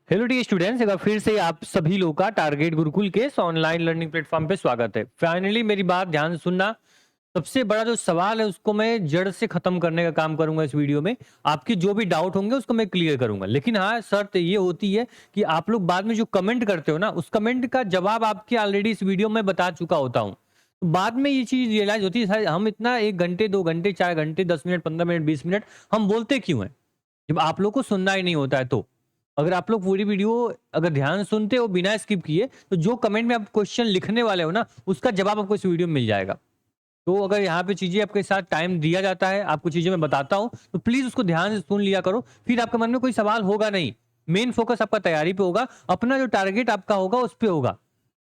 Hello D students, एक बार फिर से आप सभी लोग का टारगेट गुरुकुल के इस ऑनलाइन लर्निंग प्लेटफॉर्म पे स्वागत है। फाइनली मेरी बात ध्यान से सुनना। सबसे बड़ा जो सवाल है उसको मैं जड़ से खत्म करने का काम करूंगा इस वीडियो में। आपके जो भी डाउट होंगे उसको मैं क्लियर करूंगा, लेकिन हाँ, शर्त ये होती है कि आप लोग बाद में जो कमेंट करते हो ना, उस कमेंट का जवाब आपके ऑलरेडी इस वीडियो में बता चुका होता हूँ। तो बाद में ये चीज रियलाइज होती है, हम इतना 1 घंटे 2 घंटे 4 घंटे 10 मिनट 15 मिनट 20 मिनट हम बोलते क्यों हैं जब आप लोग को सुनना ही नहीं होता है। तो अगर आप लोग पूरी वीडियो अगर ध्यान सुनते हो बिना स्किप किए, तो जो कमेंट में आप क्वेश्चन लिखने वाले हो ना, उसका जवाब आपको इस वीडियो में मिल जाएगा। तो अगर यहाँ पे चीजें आपके साथ टाइम दिया जाता है, आपको चीजें मैं बताता हूँ, तो प्लीज उसको ध्यान से सुन लिया करो। फिर आपके मन में कोई सवाल होगा नहीं। मेन फोकस आपका तैयारी पे होगा, अपना जो टारगेट आपका होगा उस पे होगा।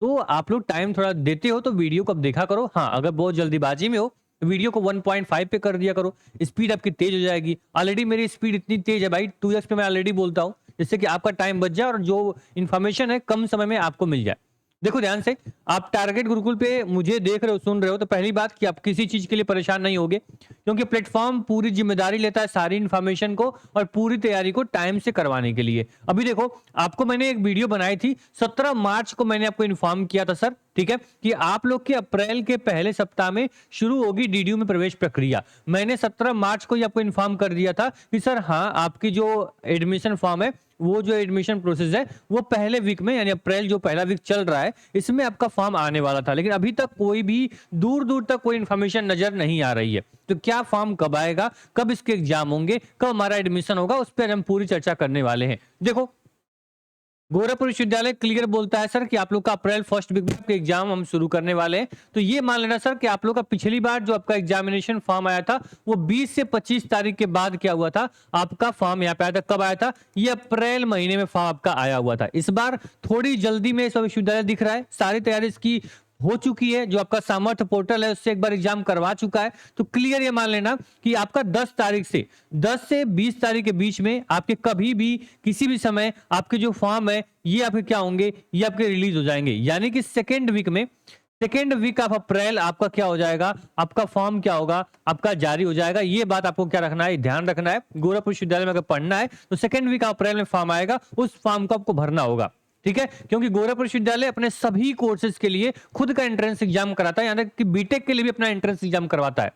तो आप लोग टाइम थोड़ा देते हो तो वीडियो को अब देखा करो। हाँ, अगर बहुत जल्दीबाजी में हो तो वीडियो को 1.5 पे कर दिया करो। स्पीड आपकी तेज हो जाएगी। ऑलरेडी मेरी स्पीड इतनी तेज है भाई, 2x पे मैं ऑलरेडी बोलता हूँ, जिससे कि आपका टाइम बच जाए और जो इन्फॉर्मेशन है कम समय में आपको मिल जाए। देखो ध्यान से, आप टारगेट गुरुकुल पे मुझे देख रहे हो, सुन रहे हो, तो पहली बात कि आप किसी चीज के लिए परेशान नहीं होगे, क्योंकि प्लेटफॉर्म पूरी जिम्मेदारी लेता है सारी इन्फॉर्मेशन को और पूरी तैयारी को टाइम से करवाने के लिए। अभी देखो, आपको मैंने एक वीडियो बनाई थी 17 मार्च को, मैंने आपको इन्फॉर्म किया था सर, ठीक है, कि आप लोग के अप्रैल के पहले सप्ताह में शुरू होगी डीडीयू में प्रवेश प्रक्रिया। मैंने 17 मार्च को ही आपको इन्फॉर्म कर दिया था कि सर हाँ, आपकी जो एडमिशन फॉर्म है, वो जो एडमिशन प्रोसेस है, वो पहले वीक में, यानी अप्रैल जो पहला वीक चल रहा है, इसमें आपका फॉर्म आने वाला था। लेकिन अभी तक कोई भी दूर दूर तक कोई इन्फॉर्मेशन नजर नहीं आ रही है। तो क्या फॉर्म कब आएगा, कब इसके एग्जाम होंगे, कब हमारा एडमिशन होगा, उस पर हम पूरी चर्चा करने वाले हैं। देखो, गोरखपुर विश्वविद्यालय क्लियर बोलता है सर कि आप लोग का अप्रैल फर्स्ट वीक में आपके एग्जाम हम शुरू करने वाले हैं। तो ये मान लेना सर कि आप लोग का पिछली बार जो आपका एग्जामिनेशन फॉर्म आया था, वो 20 से 25 तारीख के बाद क्या हुआ था, आपका फॉर्म यहाँ पे आया था। कब आया था? ये अप्रैल महीने में फॉर्म आपका आया हुआ था। इस बार थोड़ी जल्दी में इस विश्वविद्यालय दिख रहा है, सारी तैयारी इसकी हो चुकी है। जो आपका सामर्थ्य पोर्टल है उससे एक बार एग्जाम करवा चुका है। तो क्लियर ये मान लेना कि आपका 10 तारीख से 10 से 20 तारीख के बीच में आपके कभी भी किसी भी समय आपके जो फॉर्म है ये आपके क्या होंगे, ये आपके रिलीज हो जाएंगे। यानी कि सेकेंड वीक ऑफ अप्रैल आपका क्या हो जाएगा, आपका फॉर्म क्या होगा, आपका जारी हो जाएगा। ये बात आपको क्या रखना है, ध्यान रखना है। गोरखपुर विश्वविद्यालय में अगर पढ़ना है तो सेकेंड वीक ऑफ अप्रैल में फॉर्म आएगा, उस फॉर्म को आपको भरना होगा, ठीक है। क्योंकि गोरखपुर विश्वविद्यालय अपने सभी कोर्सेज के लिए खुद का एंट्रेंस एग्जाम कराता है, यानी कि बीटेक के लिए भी अपना एंट्रेंस एग्जाम करवाता है,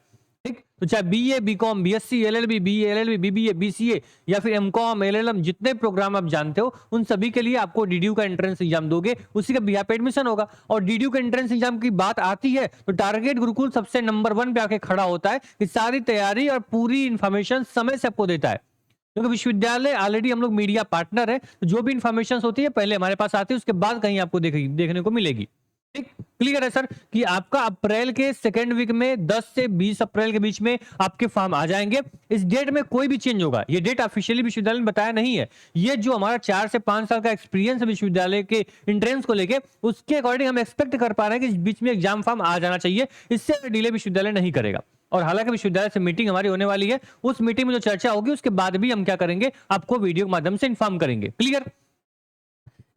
ठीक। तो चाहे BA BCom BSc LLB BA LLB BBA BCA या फिर एमकॉम एलएलएम, जितने प्रोग्राम आप जानते हो उन सभी के लिए आपको डीडीयू का एंट्रेंस एग्जाम दोगे, उसी का बिहार पे एडमिशन होगा। और डीडीयू का एंट्रेंस एग्जाम की बात आती है तो टारगेट गुरुकुल सबसे नंबर 1 पे आके खड़ा होता है कि सारी तैयारी और पूरी इंफॉर्मेशन समय से आपको देता है। क्योंकि विश्वविद्यालय ऑलरेडी हम लोग मीडिया पार्टनर है, तो जो भी इंफॉर्मेशन होती है पहले हमारे पास आती है, उसके बाद कहीं आपको देखने को मिलेगी, ठीक। क्लियर है सर कि आपका अप्रैल के सेकेंड वीक में 10 से 20 अप्रैल के बीच में आपके फॉर्म आ जाएंगे। इस डेट में कोई भी चेंज होगा, ये डेट ऑफिशियली विश्वविद्यालय ने बताया नहीं है। ये जो हमारा 4 से 5 साल का एक्सपीरियंस है विश्वविद्यालय के एंट्रेंस को लेके, उसके अकॉर्डिंग हम एक्सपेक्ट कर पा रहे हैं कि इस बीच में एग्जाम फॉर्म आ जाना चाहिए। इससे डिले विश्वविद्यालय नहीं करेगा। और हालांकि विश्वविद्यालय से मीटिंग हमारी होने वाली है, उस मीटिंग में जो चर्चा होगी उसके बाद भी हम क्या करेंगे, आपको वीडियो के माध्यम से इन्फॉर्म करेंगे। क्लियर?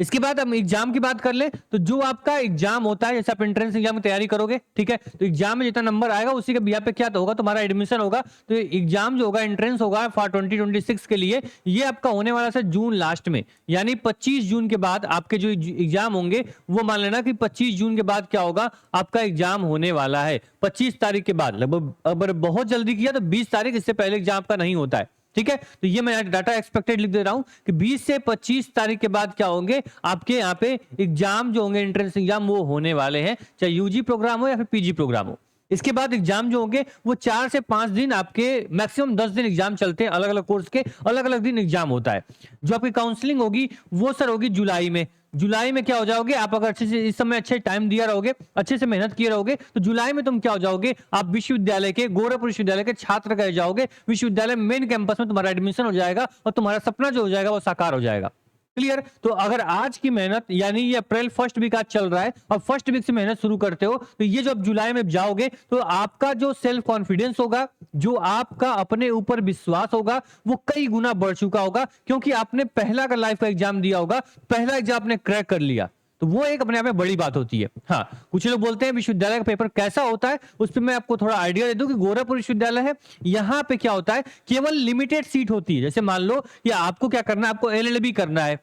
इसके बाद हम एग्जाम की बात कर ले, तो जो आपका एग्जाम होता है, जैसे आप एंट्रेंस एग्जाम की तैयारी करोगे, ठीक है, तो एग्जाम में जितना नंबर आएगा उसी के बिहार पे क्या तो होगा, तुम्हारा एडमिशन होगा। तो एग्जाम जो होगा, एंट्रेंस होगा फॉर 2026 के लिए, ये आपका होने वाला है जून लास्ट में, यानी 25 जून के बाद आपके जो एग्जाम होंगे, वो मान लेना कि 25 जून के बाद क्या होगा, आपका एग्जाम होने वाला है 25 तारीख के बाद। लगभग अगर बहुत जल्दी किया तो 20 तारीख, इससे पहले एग्जाम आपका नहीं होता है, ठीक है। तो ये मैं डाटा एक्सपेक्टेड लिख दे रहा हूं कि 20 से 25 तारीख के बाद क्या होंगे, आपके यहाँ पे एग्जाम जो होंगे, एंट्रेंस एग्जाम, वो होने वाले हैं, चाहे यूजी प्रोग्राम हो या फिर पीजी प्रोग्राम हो। इसके बाद एग्जाम जो होंगे वो 4 से 5 दिन, आपके मैक्सिमम 10 दिन एग्जाम चलते हैं। अलग अलग कोर्स के अलग अलग दिन एग्जाम होता है। जो आपकी काउंसलिंग होगी वो सर होगी जुलाई में। जुलाई में क्या हो जाओगे आप, अगर अच्छे से इस समय अच्छे टाइम दिया रहोगे, अच्छे से मेहनत किए रहोगे, तो जुलाई में तुम क्या हो जाओगे, आप विश्वविद्यालय के, गोरखपुर विश्वविद्यालय के छात्र कहे जाओगे। विश्वविद्यालय मेन कैंपस में तुम्हारा एडमिशन हो जाएगा और तुम्हारा सपना जो हो जाएगा वो साकार हो जाएगा। क्लियर? तो अगर आज की मेहनत, यानी ये अप्रैल फर्स्ट वीक आज चल रहा है और फर्स्ट वीक से मेहनत शुरू करते हो, तो ये जो अब जुलाई में जाओगे, तो आपका जो सेल्फ कॉन्फिडेंस होगा, जो आपका अपने ऊपर विश्वास होगा, वो कई गुना बढ़ चुका होगा। क्योंकि आपने पहला का लाइफ का एग्जाम दिया होगा, पहला एग्जाम आपने क्रैक कर लिया, तो वो एक अपने आप में बड़ी बात होती है। हाँ, कुछ लोग बोलते हैं विश्वविद्यालय का पेपर कैसा होता है, उस पर मैं आपको थोड़ा आइडिया दे दूं कि गोरखपुर विश्वविद्यालय है, यहाँ पे क्या होता है, केवल लिमिटेड सीट होती है। जैसे मान लो कि आपको क्या करना है, आपको एलएलबी करना है,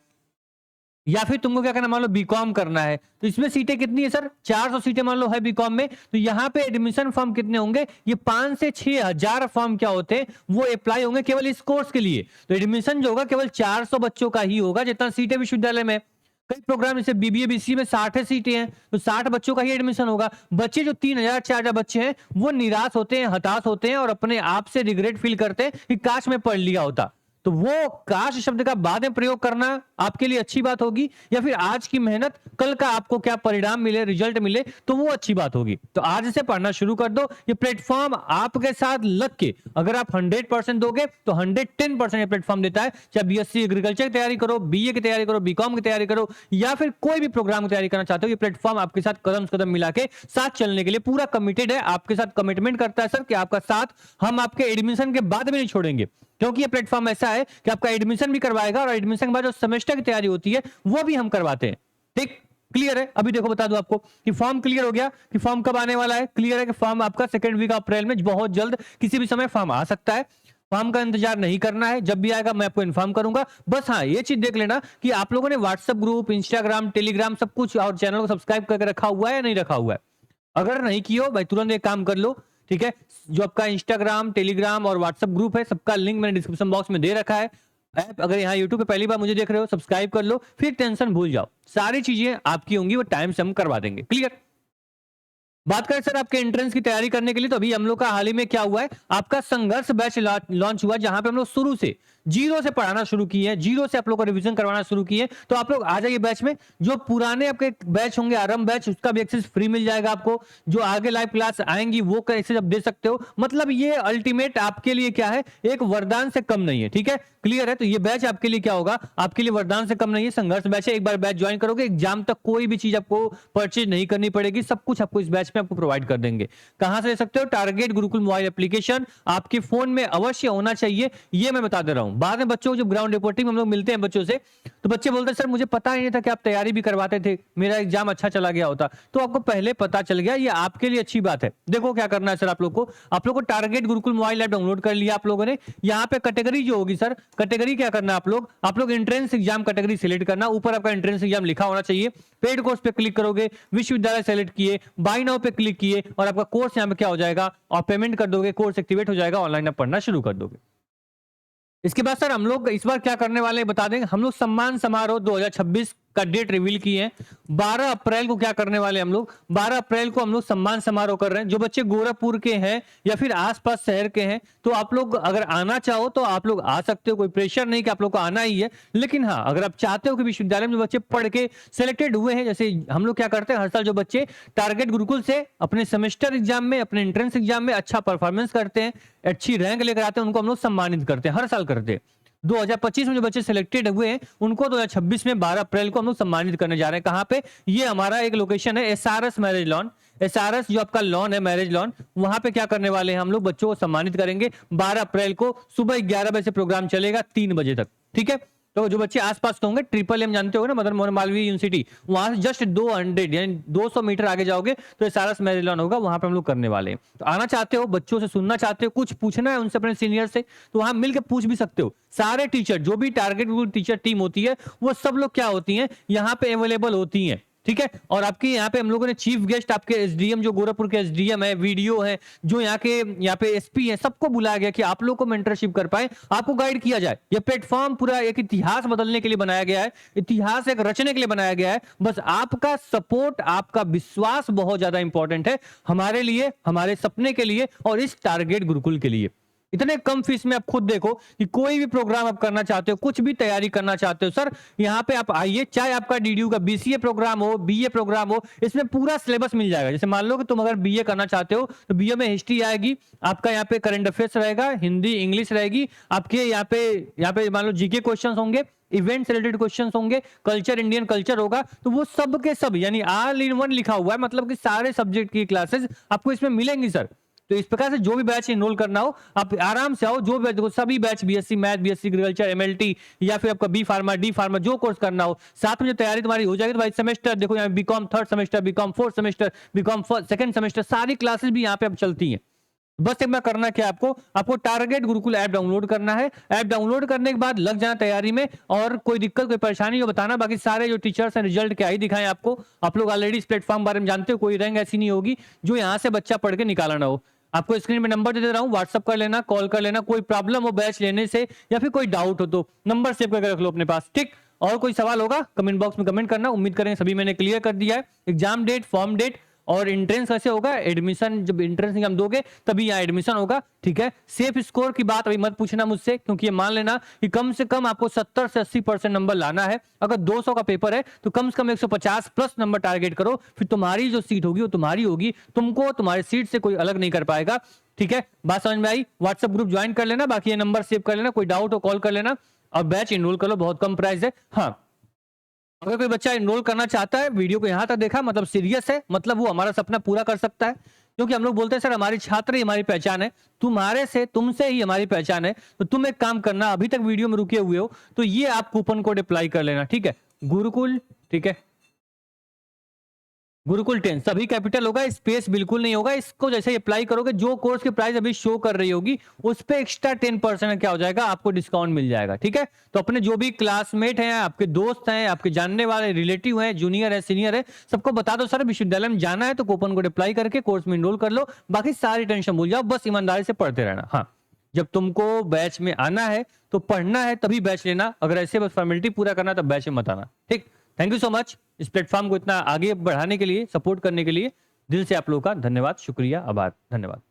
या फिर तुमको क्या करना है, मान लो बीकॉम करना है तो इसमें सीटें कितनी है सर, 400 सीटें मान लो है बीकॉम में, तो यहाँ पे एडमिशन फॉर्म कितने होंगे, ये 5 से 6 हजार फॉर्म क्या होते हैं वो अप्लाई होंगे केवल इस कोर्स के लिए। तो एडमिशन जो होगा केवल 400 बच्चों का ही होगा, जितना सीटें विश्वविद्यालय में। कई प्रोग्राम जैसे बीबीए बीसीए में 60 सीटें हैं तो 60 बच्चों का ही एडमिशन होगा। बच्चे जो 3000 4000 बच्चे हैं वो निराश होते हैं, हताश होते हैं और अपने आप से रिग्रेट फील करते हैं कि काश मैं पढ़ लिया होता। तो वो काश शब्द का बाद में प्रयोग करना आपके लिए अच्छी बात होगी, या फिर आज की मेहनत कल का आपको क्या परिणाम मिले, रिजल्ट मिले, तो वो अच्छी बात होगी। तो आज से पढ़ना शुरू कर दो। ये प्लेटफॉर्म आपके साथ लग के अगर आप 100% दोगे तो 110% ये प्लेटफॉर्म देता है। चाहे बीएससी एग्रीकल्चर की तैयारी करो, बीए की तैयारी करो, बीकॉम की तैयारी करो, या फिर कोई भी प्रोग्राम की तैयारी करना चाहते हो, ये प्लेटफॉर्म आपके साथ कदम से कदम मिला के साथ चलने के लिए पूरा कमिटेड है। आपके साथ कमिटमेंट करता है सर कि आपका साथ हम आपके एडमिशन के बाद में नहीं छोड़ेंगे, क्योंकि ये प्लेटफॉर्म ऐसा है कि आपका एडमिशन भी करवाएगा और एडमिशन के बाद जो सेमेस्टर की तैयारी होती है वो भी हम करवाते हैं। ठीक, क्लियर है? अभी देखो बता दूं आपको कि फॉर्म क्लियर हो गया कि फॉर्म कब आने वाला है। क्लियर है कि फॉर्म आपका सेकंड वीक अप्रैल में बहुत जल्द किसी भी समय फॉर्म आ सकता है। फॉर्म का इंतजार नहीं करना है, जब भी आएगा मैं आपको इन्फॉर्म करूंगा। बस हाँ, ये चीज देख लेना कि आप लोगों ने व्हाट्सएप ग्रुप, इंस्टाग्राम, टेलीग्राम सब कुछ और चैनल को सब्सक्राइब करके रखा हुआ है या नहीं रखा हुआ है। अगर नहीं किया हो भाई तुरंत एक काम कर लो, ठीक है। जो आपका इंस्टाग्राम, टेलीग्राम और व्हाट्सएप ग्रुप है सबका लिंक मैंने डिस्क्रिप्शन बॉक्स में दे रखा है। ऐप अगर यहाँ यूट्यूब पे पहली बार मुझे देख रहे हो सब्सक्राइब कर लो, फिर टेंशन भूल जाओ, सारी चीजें आपकी होंगी, वो टाइम से हम करवा देंगे। क्लियर? बात करें सर आपके एंट्रेंस की तैयारी करने के लिए, तो अभी हम लोग का हाल ही में क्या हुआ है, आपका संघर्ष बैच लॉन्च हुआ, जहां पे हम लोग शुरू से जीरो से पढ़ाना शुरू किए हैं, जीरो से आप लोग को रिवीजन करवाना शुरू किए। तो आप लोग आ जाइए बैच में। जो पुराने आपके बैच होंगे आरंभ बैच, उसका भी एक्सेस फ्री मिल जाएगा आपको। जो आगे लाइव क्लास आएंगी वो कैसे आप दे सकते हो। मतलब ये अल्टीमेट आपके लिए क्या है, एक वरदान से कम नहीं है। ठीक है, क्लियर है? तो ये बैच आपके लिए क्या होगा, आपके लिए वरदान से कम नहीं है, संघर्ष बैच है। एक बार बैच ज्वाइन करोगे एग्जाम तक कोई भी चीज आपको परचेज नहीं करनी पड़ेगी, सब कुछ आपको इस बैच में आपको प्रोवाइड कर देंगे। कहां से ले सकते हो? टारगेट गुरुकुल मोबाइल एप्लीकेशन आपके फोन में अवश्य होना चाहिए, ये मैं बता दे रहा हूं। बाद में बच्चों को जब ग्राउंड रिपोर्टिंग हम लोग मिलते हैं बच्चों से, तो बच्चे बोलते हैं सर मुझे पता ही नहीं था कि आप तैयारी भी करवाते थे, मेरा एग्जाम अच्छा चला गया होता। तो आपको पहले पता चल गया, ये आपके लिए अच्छी बात है। देखो क्या करना है सर, आप लोग को target Gurukul mobile app download कर लिया आप लोगों ने। यहाँ पे कैटेगरी जो होगी सर, कैटेगरी क्या करना है आप लोग एंट्रेंस एग्जाम कैटेगरी सिलेक्ट करना। ऊपर आपका एंट्रेंस एग्जाम लिखा होना चाहिए। पेड कोर्स पे क्लिक करोगे, विश्वविद्यालय सेलेक्ट किए, बाय नाउ पे क्लिक किए और आपका कोर्स यहाँ पे क्या हो जाएगा, और पेमेंट कर दोगे, कोर्स एक्टिवेट हो जाएगा, ऑनलाइन आप पढ़ना शुरू कर दोगे। इसके बाद सर हम लोग इस बार क्या करने वाले हैं बता देंगे। हम लोग सम्मान समारोह 2026 का डेट रिवील किए हैं। 12 अप्रैल को क्या करने वाले हम लोग, 12 अप्रैल को हम लोग सम्मान समारोह कर रहे हैं। जो बच्चे गोरखपुर के हैं या फिर आसपास शहर के हैं, तो आप लोग अगर आना चाहो तो आप लोग आ सकते हो, कोई प्रेशर नहीं कि आप लोग को आना ही है। लेकिन हाँ, अगर आप चाहते हो कि विश्वविद्यालय में जो बच्चे पढ़ के सिलेक्टेड हुए हैं, जैसे हम लोग क्या करते हैं हर साल जो बच्चे टारगेट गुरुकुल से अपने सेमेस्टर एग्जाम में, अपने एंट्रेंस एग्जाम में अच्छा परफॉर्मेंस करते हैं, अच्छी रैंक लेकर आते हैं, उनको हम लोग सम्मानित करते हैं, हर साल करते हैं। 2025 में जो बच्चे सिलेक्टेड हुए हैं उनको 2026 में 12 अप्रैल को हम लोग सम्मानित करने जा रहे हैं। कहां पे? ये हमारा एक लोकेशन है एसआरएस मैरिज लॉन। एसआरएस जो आपका लॉन है, मैरिज लॉन, वहां पे क्या करने वाले हैं हम लोग, बच्चों को सम्मानित करेंगे। 12 अप्रैल को सुबह 11 बजे से प्रोग्राम चलेगा 3 बजे तक। ठीक है, तो जो बच्चे आसपास के होंगे, ट्रिपल एम जानते हो ना, मदन मोहन मालवीय यूनिवर्सिटी, वहां से जस्ट 200 यानी 200 मीटर आगे जाओगे तो सारस मैरिज लॉन होगा, वहां पे हम लोग करने वाले हैं। तो आना चाहते हो, बच्चों से सुनना चाहते हो, कुछ पूछना है उनसे, अपने सीनियर से, तो वहां मिलकर पूछ भी सकते हो। सारे टीचर जो भी टारगेट टीचर टीम होती है वो सब लोग क्या होती है, यहाँ पे अवेलेबल होती है। ठीक है, और आपके यहाँ पे हम लोगों ने चीफ गेस्ट आपके एसडीएम, जो गोरखपुर के एसडीएम है, वीडियो है, जो यहाँ पे एसपी है, सबको बुलाया गया कि आप लोग को मेंटरशिप कर पाए, आपको गाइड किया जाए। ये प्लेटफॉर्म पूरा एक इतिहास बदलने के लिए बनाया गया है, इतिहास एक रचने के लिए बनाया गया है। बस आपका सपोर्ट, आपका विश्वास बहुत ज्यादा इंपॉर्टेंट है हमारे लिए, हमारे सपने के लिए और इस टारगेट गुरुकुल के लिए। इतने कम फीस में आप खुद देखो कि कोई भी प्रोग्राम आप करना चाहते हो, कुछ भी तैयारी करना चाहते हो सर, यहाँ पे आप आइए। चाहे आपका डीडीयू का बीसीए प्रोग्राम हो, बीए प्रोग्राम हो, इसमें पूरा सिलेबस मिल जाएगा। जैसे मान लो कि तुम अगर बीए करना चाहते हो तो बीए में हिस्ट्री आएगी, आपका यहाँ पे करंट अफेयर्स रहेगा, हिंदी इंग्लिश रहेगी, आपके यहाँ पे मान लो जीके क्वेश्चन होंगे, इवेंट से रिलेटेड क्वेश्चंस होंगे, कल्चर, इंडियन कल्चर होगा। तो वो सब के सब यानी ऑल इन वन लिखा हुआ है, मतलब कि सारे सब्जेक्ट की क्लासेस आपको इसमें मिलेंगी सर। तो इस प्रकार से जो भी बैच इनरोल करना हो आप आराम से आओ। जो बैच देखो, सभी batch BSc math, BSc agriculture, MLT या फिर आपका बी फार्मा, डी फार्मा, जो कोर्स करना हो, साथ में जो तैयारी तुम्हारी हो जाएगी। तो भाई सेमेस्टर देखो, यहाँ BCom 3rd semester, BCom 4th semester, BCom 2nd semester, सारी क्लासेस भी यहाँ पे अब चलती हैं। बस एक बार करना क्या है, आपको टारगेट गुरुकुल ऐप डाउनलोड करना है। ऐप डाउनलोड करने के बाद लग जाना तैयारी में, और कोई दिक्कत कोई परेशानी हो बताना। बाकी सारे जो टीचर्स हैं रिजल्ट क्या ही दिखाएं आपको, आप लोग ऑलरेडी इस प्लेटफॉर्म बारे में जानते हो, कोई रैंक ऐसी नहीं होगी जो यहाँ से बच्चा पढ़ के निकाला ना हो। आपको स्क्रीन में नंबर दे रहा हूँ, व्हाट्सअप कर लेना, कॉल कर लेना, कोई प्रॉब्लम हो बैच लेने से या फिर कोई डाउट हो तो नंबर सेव करके रख लो अपने पास, ठीक। और कोई सवाल होगा कमेंट बॉक्स में कमेंट करना, उम्मीद करें सभी मैंने क्लियर कर दिया है। एग्जाम डेट, फॉर्म डेट और एंट्रेंस कैसे होगा, एडमिशन जब एंट्रेंस एग्जाम दोगे तभी यहाँ एडमिशन होगा, ठीक है। सेफ स्कोर की बात अभी मत पूछना मुझसे, क्योंकि ये मान लेना कि कम से कम आपको 70 से 80% नंबर लाना है। अगर 200 का पेपर है तो कम से कम 150 प्लस नंबर टारगेट करो, फिर तुम्हारी जो सीट होगी वो तुम्हारी होगी, तुमको तुम्हारी सीट से कोई अलग नहीं कर पाएगा, ठीक है। बात समझ में आई? व्हाट्सएप ग्रुप ज्वाइन कर लेना, बाकी ये नंबर सेव कर लेना, कोई डाउट हो कॉल कर लेना और बैच इनरोल कर लो, बहुत कम प्राइस है। हाँ, अगर कोई बच्चा इनरोल करना चाहता है, वीडियो को यहां तक देखा मतलब सीरियस है, मतलब वो हमारा सपना पूरा कर सकता है। क्योंकि हम लोग बोलते हैं सर हमारी छात्र ही हमारी पहचान है, तुम्हारे से तुमसे ही हमारी पहचान है। तो तुम एक काम करना, अभी तक वीडियो में रुके हुए हो तो ये आप कूपन कोड अप्लाई कर लेना, ठीक है। गुरुकुल, ठीक है, गुरुकुल 10 सभी कैपिटल होगा, स्पेस बिल्कुल नहीं होगा। इसको जैसे ही अप्लाई करोगे, जो कोर्स की प्राइस अभी शो कर रही होगी उस पे एक्स्ट्रा 10% क्या हो जाएगा, आपको डिस्काउंट मिल जाएगा, ठीक है। तो अपने जो भी क्लासमेट हैं, आपके दोस्त हैं, आपके जानने वाले रिलेटिव हैं, जूनियर है, सीनियर है, सबको बता दो सर विश्वविद्यालय में जाना है तो कूपन कोड अप्लाई करके कोर्स में इनरोल कर लो। बाकी सारी टेंशन भूल जाओ, बस ईमानदारी से पढ़ते रहना। हाँ, जब तुमको बैच में आना है तो पढ़ना है तभी बैच लेना, अगर ऐसे बस फॉर्मेलिटी पूरा करना तो बैच में मत आना, ठीक। थैंक यू सो मच इस प्लेटफॉर्म को इतना आगे बढ़ाने के लिए, सपोर्ट करने के लिए। दिल से आप लोगों का धन्यवाद, शुक्रिया, आभार, धन्यवाद।